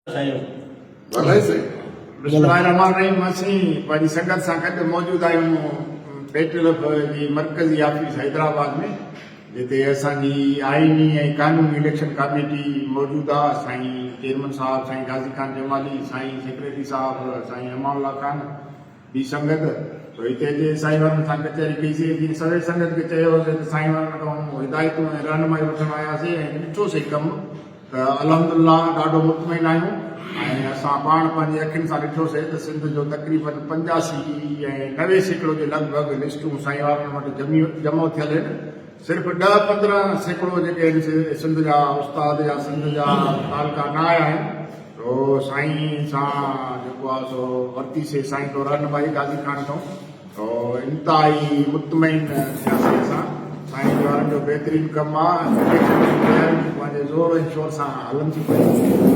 बिस्मिल्लाहिर्रहमानिर्रहीम। असीं पंहिंजी संगत सां गॾु मौजूदु आहियूं पेट्रोल जी मरकज़ी ऑफिस हैदराबाद में, जिते असांजी आइनी ऐं कानूनी इलेक्शन कमेटी मौजूदु आहे। साईं चेयरमैन साहिबु साईं गाज़ी ख़ान जमाली, साईं सेक्रेटरी साहिबु साईं अमानुल्ला खान ॿी संगत। तो हिते जे साईं वारनि सां कचहरी कईसीं। जीअं सभई संगत खे चयोसीं त साईं वारनि खां हिदायतूं ऐं रहनुमाई वठणु आयासीं ऐं ॾिठोसीं कमु त अल्हम्दुलिल्लाह ॾाढो मुतमइन आहियूं। ऐं असां पाण पंहिंजी अखियुनि सां ॾिठोसीं त सिंध जो तक़रीबन 85 ऐं 90% जे लॻभॻि लिस्टूं साईं वारनि वटि जमो थियल आहिनि। सिर्फ़ु 10-15 सैकड़ो जेके आहिनि सिंध जा उस्ताद या सिंध जा तालका न आया आहिनि। तो साईं सां जेको आहे सो वरितीसीं साईं तो रहनुमाई गाज़ी ख़ान खां। तो इंतिहाई मुतमइन थियासीं असां। साईं वारनि जो बहितरीनु कमु आहे। पंहिंजे ज़ोर ऐं शोर सां हलनि थी पई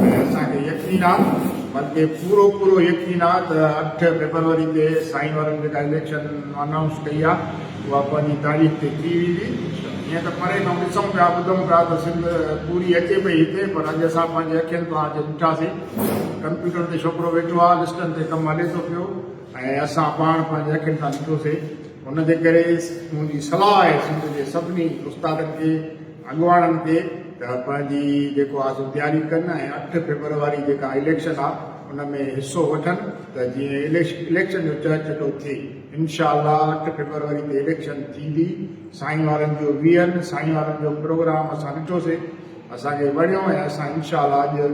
ऐं असांखे यकीन आहे, बल्कि पूरो यकीन आहे त 8 फेबरवरी ते साईं वारनि जेका इलेक्शन अनाउंस कई आहे उहा पंहिंजी तारीख़ ते थी वेंदी। हीअं त परे खां ॾिसूं पिया ॿुधूं पिया त सिंध पूरी अचे पई हिते, पर अॼु असां पंहिंजे अखियुनि सां अॼु ॾिठासीं। कंप्यूटर ते छोकिरो वेठो आहे, लिस्टनि ते कमु हले थो पियो ऐं असां पाण पंहिंजे अखियुनि सां ॾिठोसीं। उनजे करे मुंहिंजी सलाह आहे सिंध जे सभिनी उस्तादनि खे, अॻुवाणनि खे त पंहिंजी जेको आहे सो तयारी कनि ऐं 8 फेबरवरी जेका इलेक्शन आहे उन में हिसो वठनि त जीअं इलेक्शन जो चर्चो थिए। इंशाअल्लाह 8 फेबरवरी ते इलेक्शन थींदी। साईं वारनि जो वीहनि, साईं वारनि जो प्रोग्राम असां ॾिठोसीं, असांखे वणियो ऐं असां इंशाअल्लाह अॼु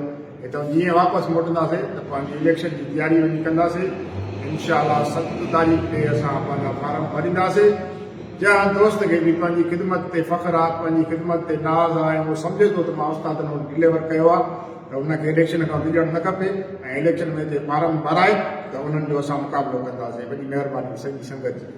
हितां जीअं वापसि मोटंदासीं त पंहिंजी इलेक्शन जी तयारी वञी कंदासीं। इंशाअल्लाह 7 तारीख़ ते असां पंहिंजा फार्म भरींदासीं। जंहिं दोस्त खे बि पंहिंजी ख़िदमत ते फ़ख्रु आहे, पंहिंजी ख़िदमत ते नाज़ आहे, उहो सम्झे थो त मां उस्तादनि वटि डिलीवर कयो आहे, त उनखे इलेक्शन खां विझणु न खपे ऐं इलेक्शन में हिते फार्म भराए त उन्हनि जो असां मुक़ाबिलो कंदासीं। वॾी महिरबानी सॼी संगत जी।